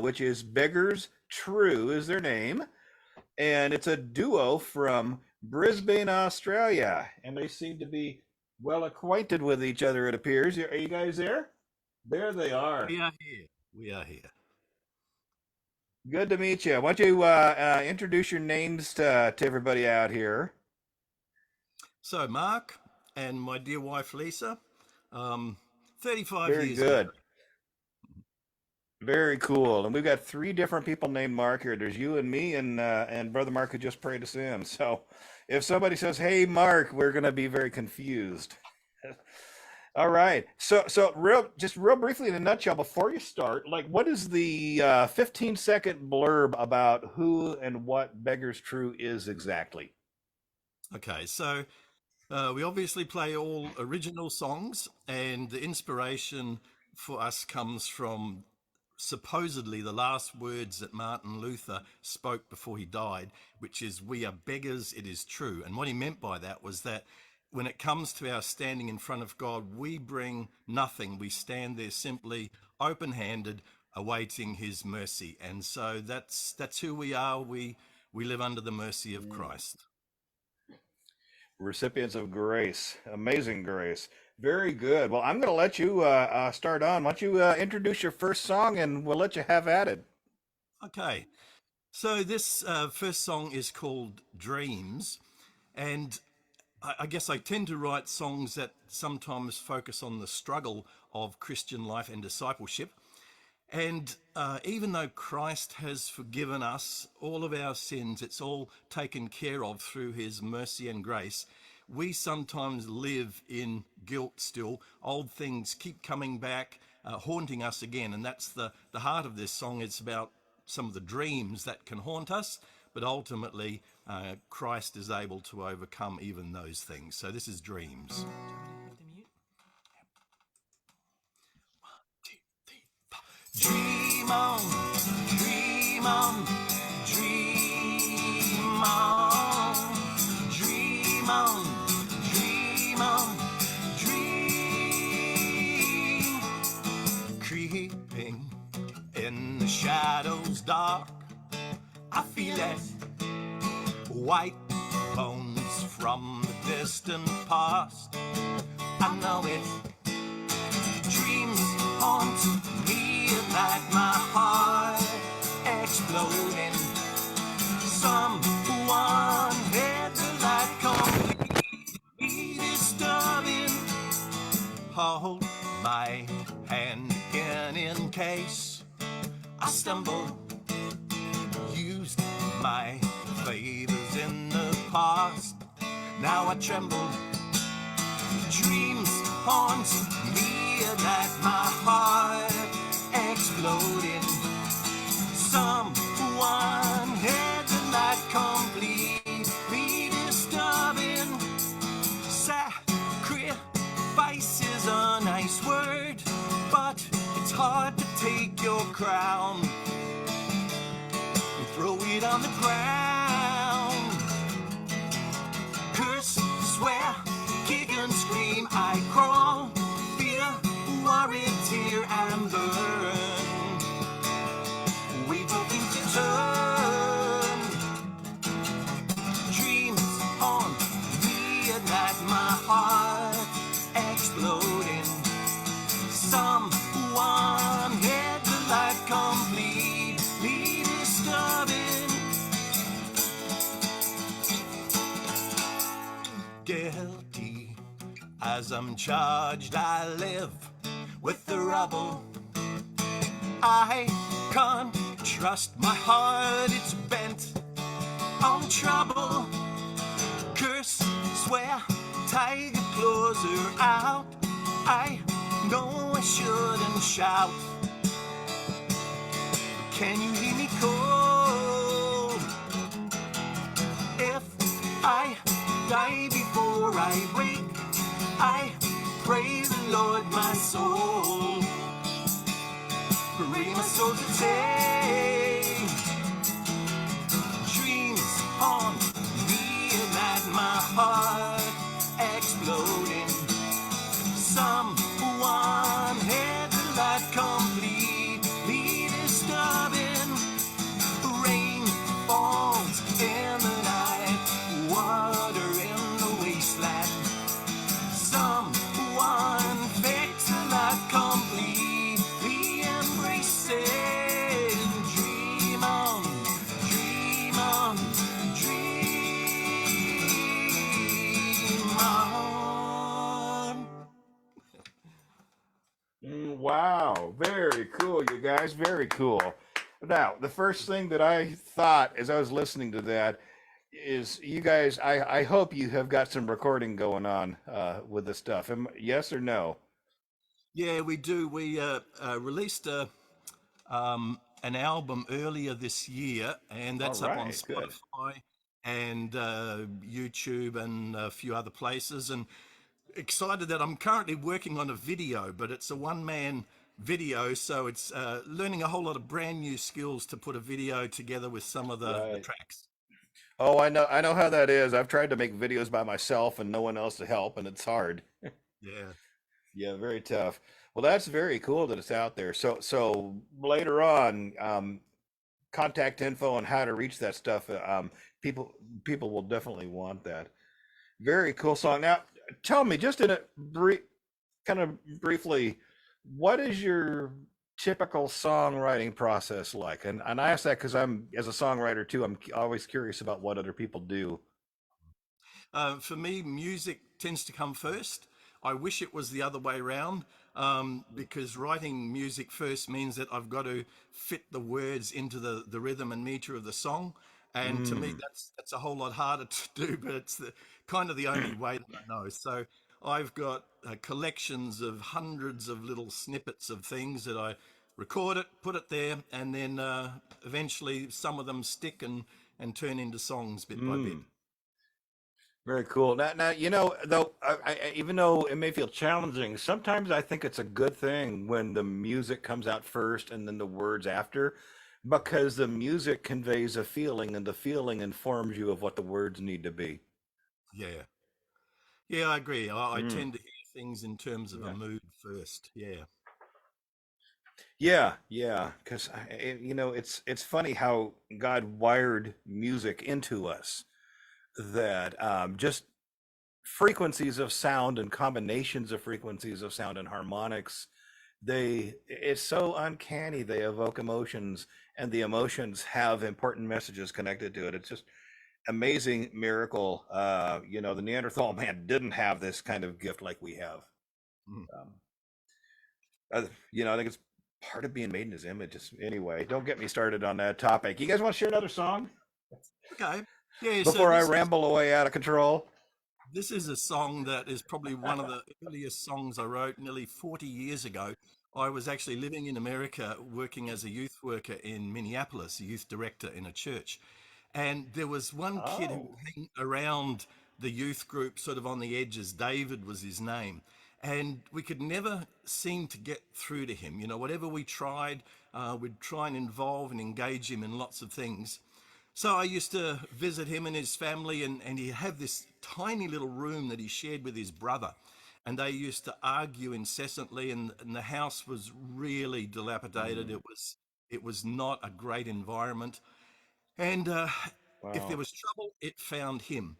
which is Beggars True is their name. And it's a duo from Brisbane, Australia. And they seem to be well acquainted with each other, it appears. Are you guys there? There they are. We are here. We are here. Good to meet you. Why don't you introduce your names to everybody out here? So, Mark and my dear wife Lisa, um, 35 Very years married. good. Very cool. And we've got three different people named Mark here. There's you and me and Brother Mark who just prayed us in. So if somebody says, "Hey, Mark," we're going to be very confused. All right. So real briefly in a nutshell before you start, like what is the 15-second blurb about who and what Beggars True is exactly? Okay, so we obviously play all original songs, and the inspiration for us comes from supposedly the last words that Martin Luther spoke before he died, which is, "We are beggars, it is true." And what he meant by that was that when it comes to our standing in front of God, we bring nothing. We stand there simply open handed, awaiting his mercy. And so that's who we are. We live under the mercy of Christ. Recipients of grace, amazing grace. Very good. Well, I'm going to let you start on. Why don't you introduce your first song and we'll let you have at it. Okay. So this first song is called Dreams. And I guess I tend to write songs that sometimes focus on the struggle of Christian life and discipleship. And even though Christ has forgiven us all of our sins, it's all taken care of through his mercy and grace, we sometimes live in guilt still. Old things keep coming back, haunting us again. And that's the heart of this song. It's about some of the dreams that can haunt us, but ultimately Christ is able to overcome even those things. So this is Dreams. Dream on, dream on, dream on, dream on, dream on, dream. Creeping in the shadows dark, I feel it. White bones from the distant past, I know it. Dreams haunt me like my heart exploding. Someone had the light completely disturbing. Hold my hand again in case I stumble. Used my favors in the past, now I tremble. Dreams haunt me like my heart exploding. Someone had the light completely disturbing. Sacrifice is a nice word, but it's hard to take your crown and throw it on the ground. Curse, swear, kick and scream, I crawl, fear, worry, tear and burn. We looking to turn. Dreams on me like my heart exploding. Someone had the light completely disturbing. Guilty as I'm charged, I live with the rubble. I can't trust my heart, it's bent on trouble. Curse, swear, tiger claws are out. I know I shouldn't shout. Can you hear me call? If I die before I wake, I pray the Lord my soul. Bring my soul to take. Dreams on me like my heart exploding. Someone had the light completely disturbed. Wow, very cool, you guys. Very cool. Now, the first thing that I thought as I was listening to that is you guys. I hope you have got some recording going on with the stuff. Yes or no? Yeah, we do. We released an album earlier this year, and All that's up on right, good. Spotify and YouTube and a few other places. And excited that I'm currently working on a video, but it's a one-man video, so it's learning a whole lot of brand new skills to put a video together with some of the Right. tracks. Oh, I know how that is. I've tried to make videos by myself and no one else to help, and it's hard. Yeah. Yeah, very tough. Well, that's very cool that it's out there. So later on, contact info on how to reach that stuff. People people will definitely want that. Very cool song. Now, tell me just in a kind of briefly, what is your typical songwriting process like? And I ask that because I'm as a songwriter too. I'm always curious about what other people do. For me, music tends to come first. I wish it was the other way around, because writing music first means that I've got to fit the words into the rhythm and meter of the song. And to me, Mm, that's a whole lot harder to do, but it's kind of the only way that I know. So I've got collections of hundreds of little snippets of things that I record it, put it there, and then eventually some of them stick and turn into songs bit by bit. mm. Very cool. Now, though, even though it may feel challenging, sometimes I think it's a good thing when the music comes out first and then the words after, because the music conveys a feeling and the feeling informs you of what the words need to be. Yeah. Yeah, I agree. I Mm, tend to hear things in terms of a yeah. mood first. Yeah. Yeah, yeah, because it's funny how God wired music into us that just frequencies of sound and combinations of frequencies of sound and harmonics it's so uncanny. They evoke emotions and the emotions have important messages connected to it. It's just amazing miracle. The Neanderthal man didn't have this kind of gift like we have. Mhm. um, I think it's part of being made in his image. Anyway, don't get me started on that topic. You guys want to share another song Okay. Yeah, so before I ramble away out of control? this is a song that is probably one of the earliest songs I wrote nearly 40 years ago. I was actually living in America working as a youth worker in Minneapolis, a youth director in a church. And there was one kid who Oh. hung around the youth group sort of on the edges. David was his name. And we could never seem to get through to him. You know, whatever we tried, we'd try and involve and engage him in lots of things. So I used to visit him and his family, and he'd have this tiny little room that he shared with his brother. And they used to argue incessantly, and the house was really dilapidated. Mm, It was not a great environment. And if there wow. was trouble, it found him.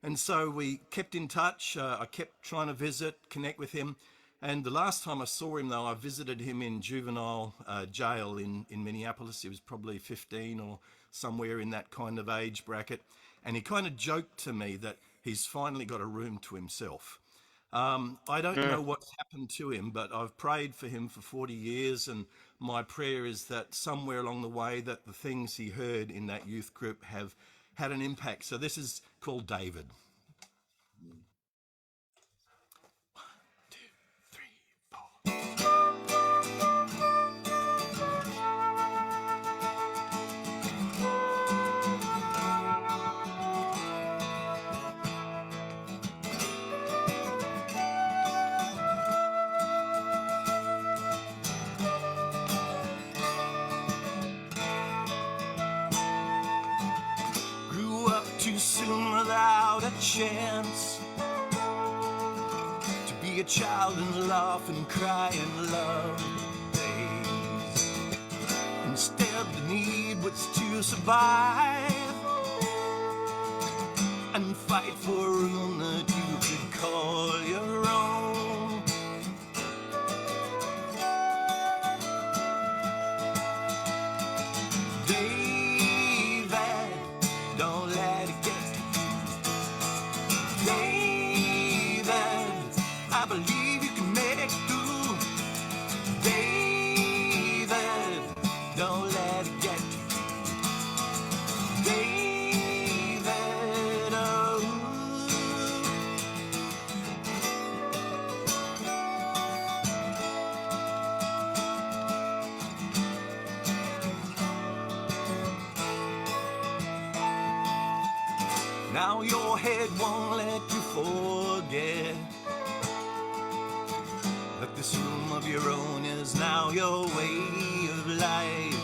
And so we kept in touch. I kept trying to visit, connect with him. And the last time I saw him, though, I visited him in juvenile jail in Minneapolis. He was probably 15 or somewhere in that kind of age bracket. And he kind of joked to me that he's finally got a room to himself. I don't Mm. know what's happened to him, but I've prayed for him for 40 years, and my prayer is that somewhere along the way that the things he heard in that youth group have had an impact. So this is called David. Two, three, four. Grew up too soon without a chance to be a child and laugh and cry and love days. Instead, the need was to survive and fight for a room that you could call your own. David, don't let it get to you. David, I believe you can make it through. David, don't let it get to you. David, oh. Now your head won't let you forget that this room of your own is now your way of life.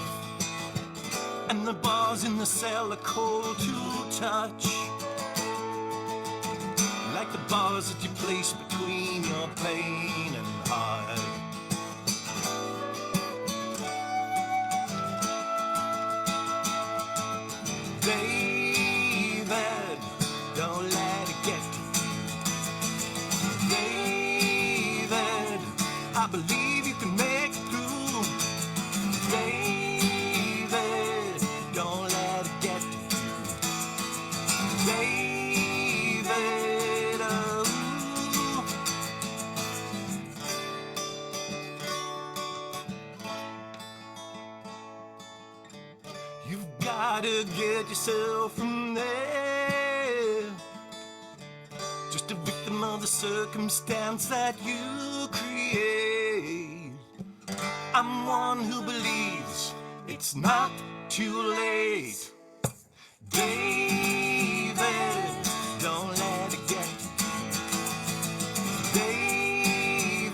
And the bars in the cell are cold to touch, like the bars that you place between your pain and heart. David, don't let it get to you. David, I believe you can make it through. David, don't let it get to you. David, oh. You've gotta get yourself from there. Just a victim of the circumstance that you create. I'm one who believes it's not too late. David, don't let it get to you. David,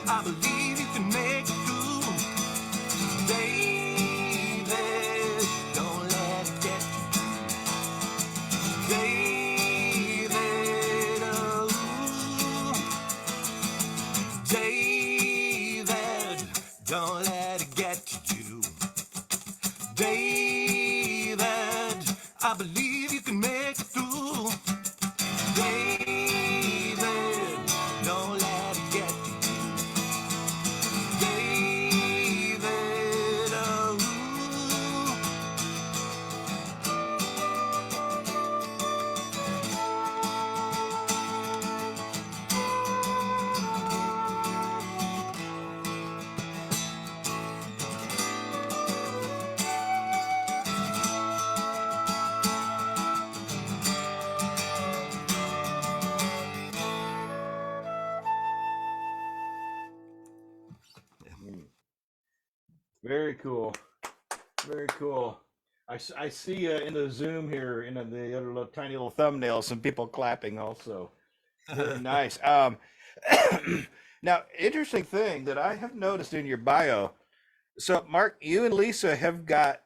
I believe you can make it through. David, don't let it get to you. David, oh. David, don't let it get to you. David, I believe you can make it through. David, don't let it get to you. David, oh. Very cool. Very cool. I see in the Zoom here, in the other little, tiny little thumbnail, some people clapping also. Very nice. Now, interesting thing that I have noticed in your bio. So, Mark, you and Lisa have got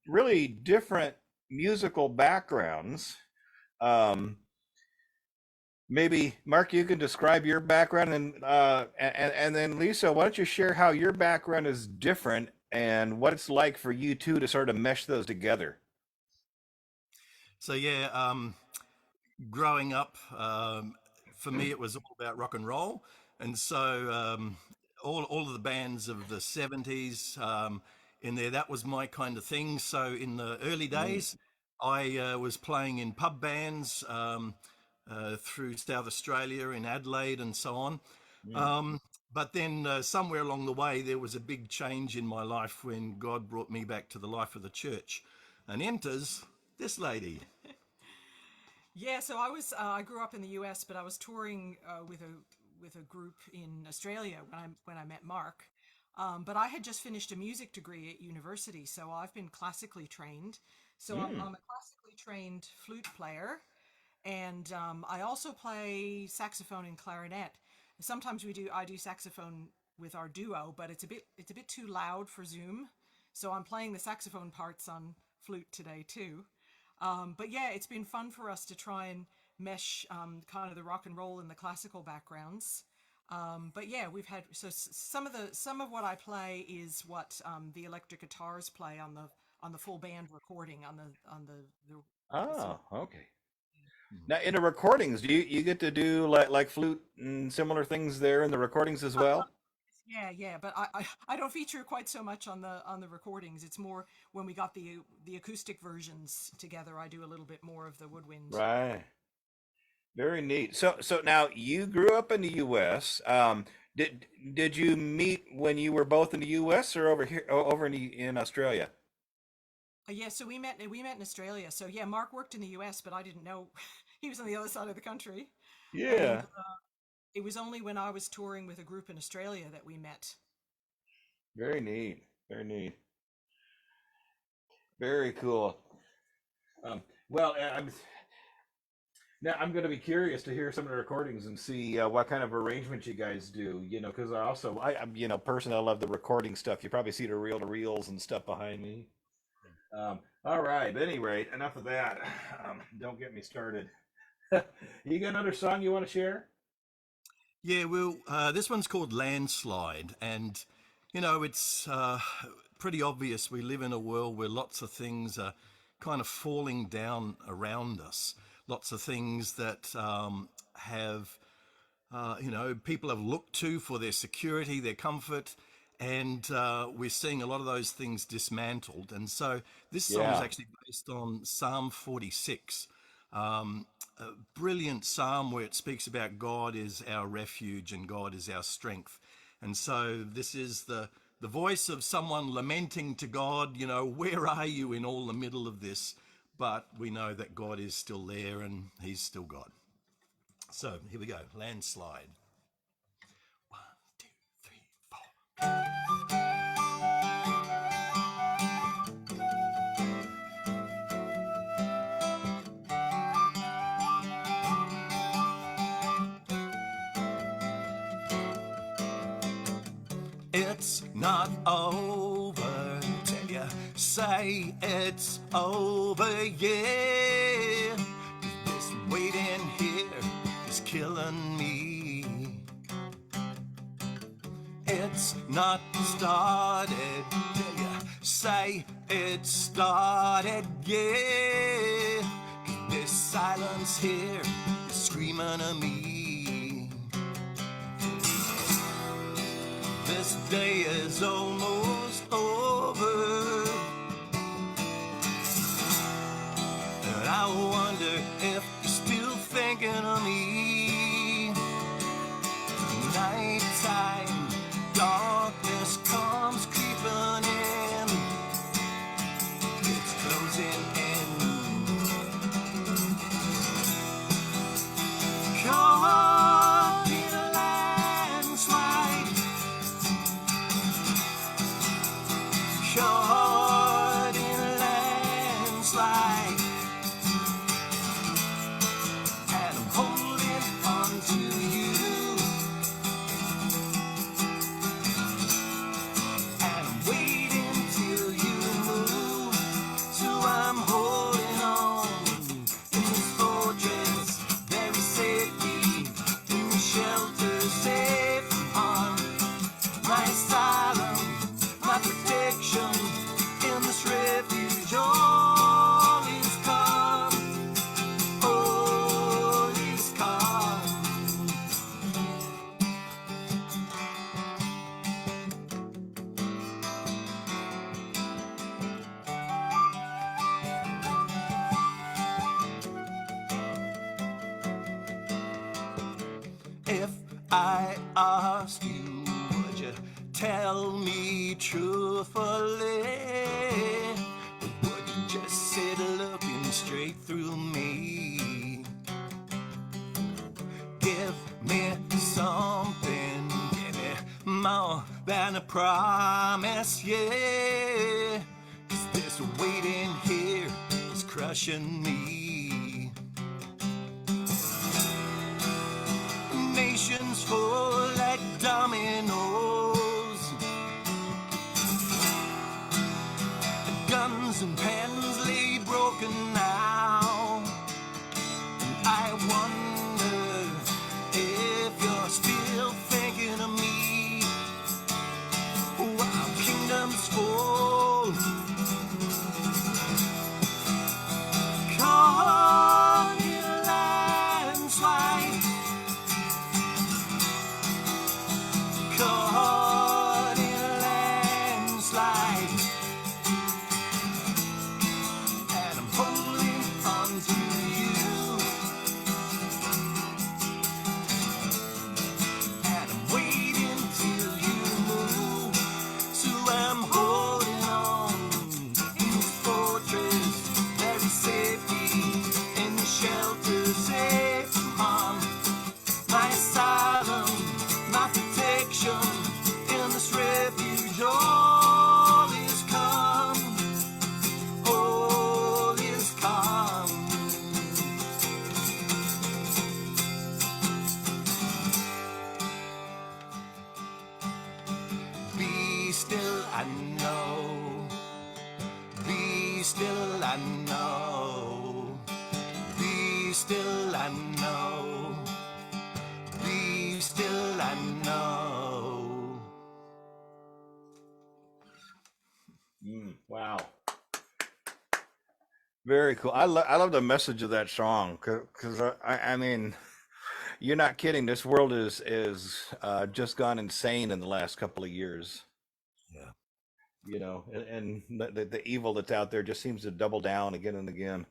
really different musical backgrounds. Um, Maybe Mark, you can describe your background, and then Lisa, why don't you share how your background is different and what it's like for you two to sort of mesh those together? So yeah, growing up, for me it was all about rock and roll, and so all of the bands of the '70s in there, that was my kind of thing. So in the early Mm, days, I was playing in pub bands through South Australia, in Adelaide, and so on. mm. Um, but then somewhere along the way, there was a big change in my life when God brought me back to the life of the church, and enters this lady. Yeah, so I grew up in the U.S., but I was touring with a group in Australia when I met Mark. But I had just finished a music degree at university, so I've been classically trained. So Mm. I'm a classically trained flute player, and I also play saxophone and clarinet. Sometimes I do saxophone with our duo, but it's a bit too loud for Zoom. So I'm playing the saxophone parts on flute today too. But yeah, it's been fun for us to try and mesh kind of the rock and roll and the classical backgrounds. But yeah, we've had some of what I play is what the electric guitars play on the full band recording the sort Oh, of. okay. Now, in the recordings, do you get to do like flute and similar things there in the recordings as well? Yeah, yeah, but I don't feature quite so much on the recordings. It's more when we got the acoustic versions together. I do a little bit more of the woodwind. Right. Very neat. So now you grew up in the U.S. Did you meet when you were both in the U.S. or over here over in Australia? Yeah, so we met in Australia. So yeah, Mark worked in the U.S., but I didn't know he was on the other side of the country. And Yeah. it was only when I was touring with a group in Australia that we met. Very neat. Very neat. Very cool. Well, now I'm going to be curious to hear some of the recordings and see what kind of arrangements you guys do. You know, because personally, I love the recording stuff. You probably see the reel to reels and stuff behind me. All right. But at any rate, enough of that. Don't get me started. You got another song you want to share? Yeah, well, this one's called Landslide, and it's pretty obvious we live in a world where lots of things are kind of falling down around us. Lots of things that have people have looked to for their security, their comfort, and we're seeing a lot of those things dismantled. And so this song is Yeah. actually based on Psalm 46, a brilliant psalm where it speaks about God is our refuge and God is our strength. And so this is the voice of someone lamenting to God, where are you in all the middle of this? But we know that God is still there and he's still God. So here we go, Landslide. One, two, three, four. It's not over till you say it's over, yeah. This waiting here is killing me. It's not started till you say it started, yeah. This silence here is screaming at me. This day is almost over, and I wonder if you're still thinking of me. Nighttime, darkness comes creeping in. It's closing in. Caught in a landslide. Caught in a landslide. And I'm holding on to you. And I'm waiting till you move. So I'm holding on in this fortress, very safely, in the shelter, safe from harm. My asylum, my protection, in this refuge, all is calm, all is calm. If I asked you, would you tell me truthfully? Or would you just sit looking straight through me? Give me something, give me more than a promise, yeah. 'Cause this waiting here is crushing me. Nations fall like dominoes. Guns and pens lay broken now. And I wonder if you're still thinking of me. While kingdoms fall, caught in a landslide. Caught in a landslide. And I'm holding on still and know. Be still and know. Be still and know. Wow. Very cool. I love the message of that song because I mean, you're not kidding. This world is just gone insane in the last couple of years. Yeah. And the evil that's out there just seems to double down again and again.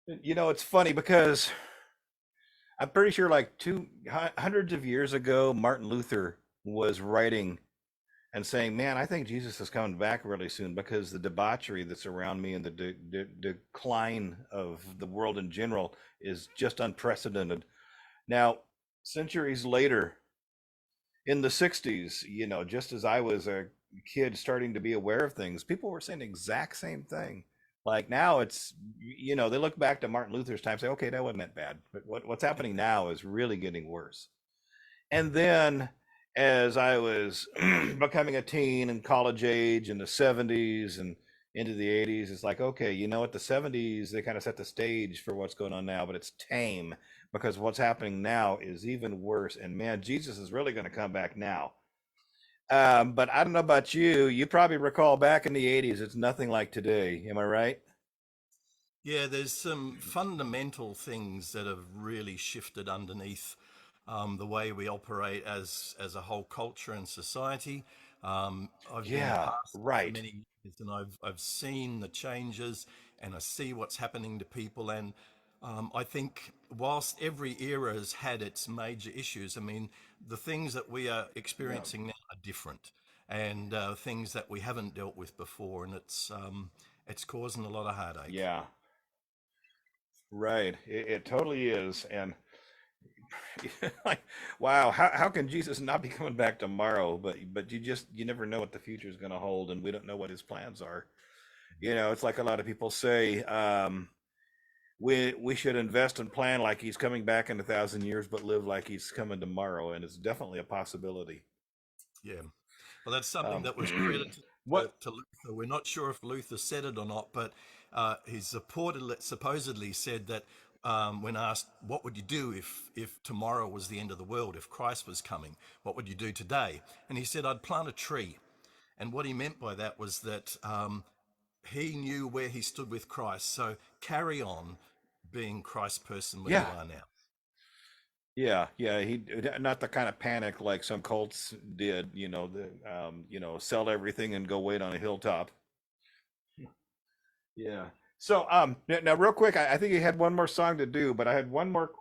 It's funny because I'm pretty sure like hundreds of years ago, Martin Luther was writing and saying, "Man, I think Jesus is coming back really soon because the debauchery that's around me and the decline of the world in general is just unprecedented." Now, centuries later, in the 60s, just as I was a kid starting to be aware of things, people were saying the exact same thing. Like now they look back to Martin Luther's time and say, okay, that wasn't that bad. But what's happening now is really getting worse. And then as I was becoming a teen and college age in the 70s and into the 80s, it's like, okay, you know what? The 70s, they kind of set the stage for what's going on now, but it's tame because what's happening now is even worse. And man, Jesus is really going to come back now. But I don't know about you. You probably recall back in the 80s, it's nothing like today. Am I right? Yeah, there's some fundamental things that have really shifted underneath the way we operate as a whole culture and society. I've been a Yeah, pastor for right. many years, and I've seen the changes, and I see what's happening to people. And I think whilst every era has had its major issues, I mean, the things that we are Yeah. experiencing now are different, and things that we haven't dealt with before, and it's causing a lot of heartache. Yeah, right. It totally is. And like, wow, how can Jesus not be coming back tomorrow? But you never know what the future is going to hold, and we don't know what his plans are. It's like a lot of people say, we should invest and plan like he's coming back in 1,000 years, but live like he's coming tomorrow, and it's definitely a possibility. Yeah. Well, that's something Um, that was credited what? to Luther. We're not sure if Luther said it or not, but he supposedly said that when asked, what would you do if tomorrow was the end of the world, if Christ was coming, what would you do today? And he said, I'd plant a tree. And what he meant by that was that he knew where he stood with Christ. So carry on being Christ's person where you Yeah, are now. yeah. He not the kind of panic like some cults did. Sell everything and go wait on a hilltop. Yeah. So, now real quick, I think you had one more song to do, but I had one more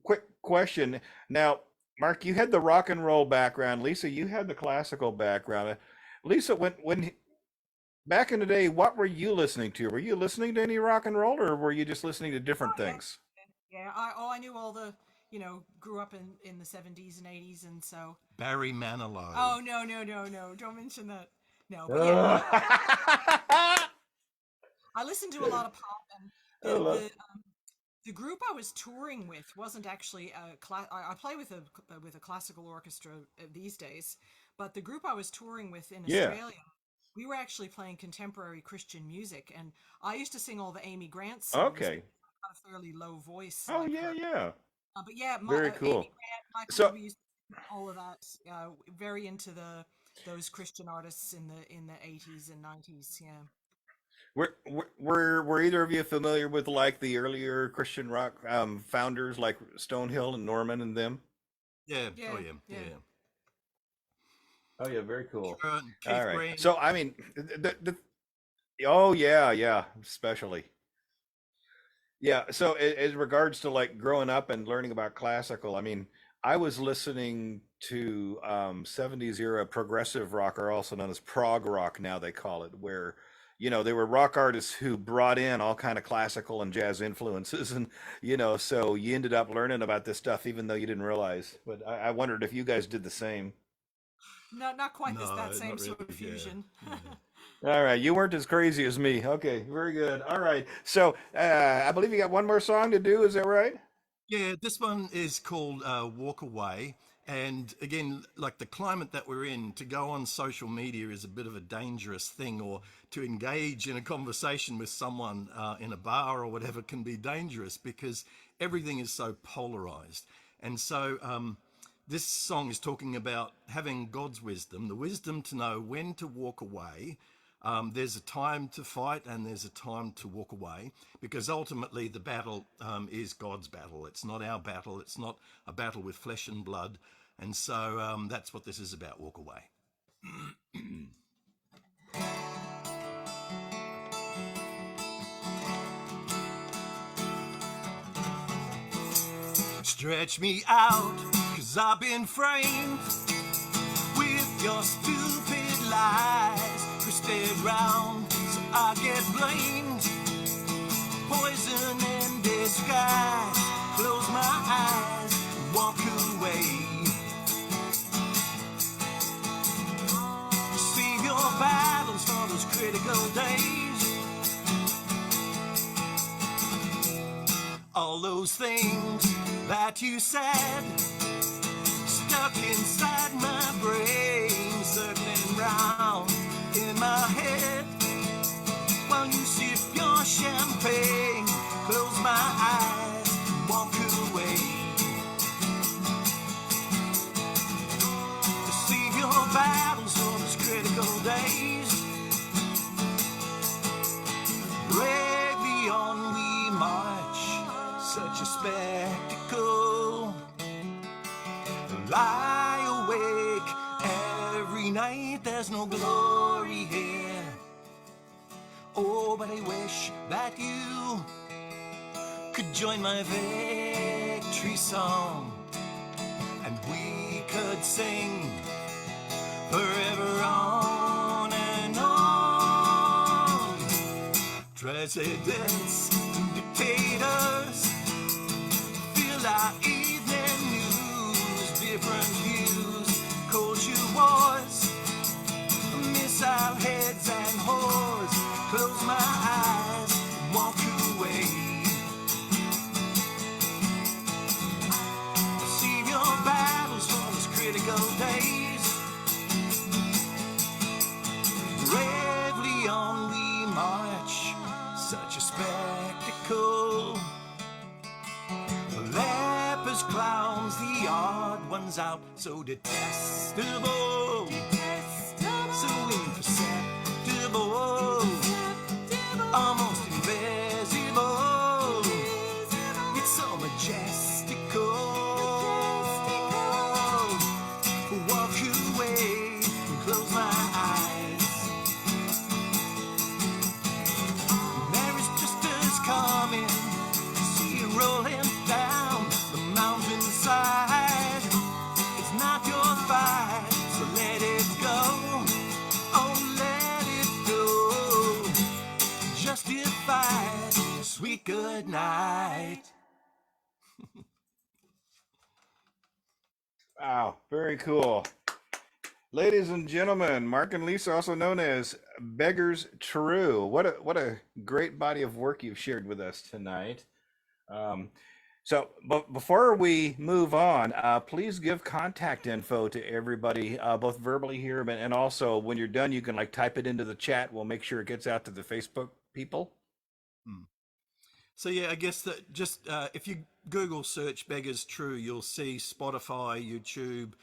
quick question. Now, Mark, you had the rock and roll background. Lisa, you had the classical background. Lisa, back in the day, what were you listening to? Were you listening to any rock and roll, or were you just listening to different Oh yeah, things? yeah. I knew all the grew up in the 70s and 80s, and so Barry Manilow. oh no no no no, don't mention that. No, but yeah, Uh, I listened to a lot of pop, and I the love. the the group I was touring with wasn't actually a class. I play with a classical orchestra these days, but the group I was touring with in Yeah. Australia, we were actually playing contemporary Christian music, and I used to sing all the Amy Grant songs. Okay. I've got a fairly low voice Oh like yeah, her, yeah. but yeah, Very Amy cool. Grant, Michael So, Bublé, used to sing all of that. Very into those Christian artists in the 80s and 90s. Yeah. were either of you familiar with like the earlier Christian rock founders like Stonehill and Norman and them? Yeah. Oh, Yeah, yeah. yeah. Yeah. Oh yeah, very cool. All Keith right. Green. So I mean, oh yeah, yeah, especially. Yeah. So as regards to like growing up and learning about classical, I mean, I was listening to 70s era progressive rock, or also known as prog rock now they call it, where they were rock artists who brought in all kind of classical and jazz influences, and so you ended up learning about this stuff even though you didn't realize. But I wondered if you guys did the same. Not quite this that No, same not sort of really. Yeah. fusion. Yeah. All right, you weren't as crazy as me. Okay, very good. All right, so I believe you got one more song to do. Is that right? Yeah, this one is called Walk Away, And again, like the climate that we're in, to go on social media is a bit of a dangerous thing, or to engage in a conversation with someone in a bar or whatever can be dangerous because everything is so polarized. And so this song is talking about having God's wisdom, the wisdom to know when to walk away. There's a time to fight and there's a time to walk away, because ultimately the battle is God's battle. It's not our battle. It's not a battle with flesh and blood. And so that's what this is about, walk away. Stretch me out, 'cause I've been framed with your stupid lies, twisted round so I get blamed. Poison in disguise, close my eyes, walk away. Save your battles for those critical days. All those things that you said, stuck inside my brain, circling round in my head. While you sip your champagne, close my eyes, walk away. Save your battles for those critical days. Bravely on we march, such a spectacle. Lie awake every night, there's no glory here. Oh, but I wish that you could join my victory song, and we could sing forever on and on. Presidents, dictators, fill our evening news, different views, culture wars, missile heads and whores. Close my eyes, walk away. Save your battles for those critical days. Bravely on we march, such a spectacle. Lepers, clowns, the odd ones out, so detestable, so imperceptible, almost invisible. It's so majestical. Walk away and close my eyes. There is justice coming, see it rolling down the mountainside. It's not your fight, so let it go. Oh, let it go. Justified, sweet good night. Wow, very cool. Ladies and gentlemen, Mark and Lisa, also known as Beggars True. What a great body of work you've shared with us tonight. Um, but before we move on, please give contact info to everybody, both verbally here, and also when you're done, you can like type it into the chat. We'll make sure it gets out to the Facebook people. So yeah, I guess that just if you Google search Beggars True, you'll see Spotify, YouTube,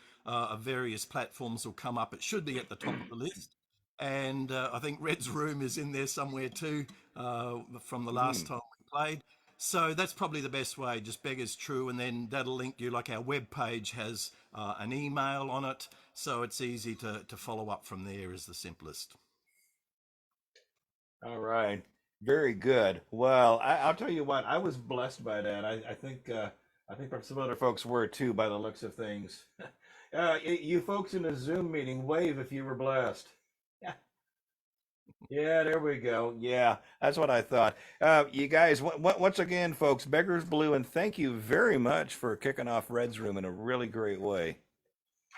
various platforms will come up. It should be at the top of the list. And I think Red's Room is in there somewhere too, from the last time we played. So that's probably the best way, just Beggars True, and then that'll link you, like our web page has an email on it, so it's easy to follow up from there is the simplest. All right. Very good. Well, I'll tell you what, I was blessed by that. I think some other folks were too, by the looks of things. You folks in the Zoom meeting, wave if you were blessed. Yeah, yeah, there we go. Yeah, that's what I thought. You guys, once again, folks, Beggars Blue, and thank you very much for kicking off Red's Room in a really great way.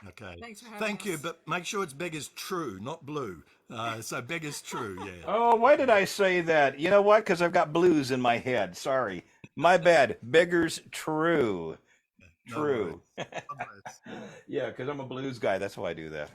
Okay. Thanks for having Thank you, us. but make sure it's Beggars True, not Blue. So Beggars True, yeah. Oh, why did I say that? You know what? Because I've got blues in my head. Sorry. My bad. Beggars True. No worries. True. God bless. Yeah, because I'm a blues guy. That's why I do that.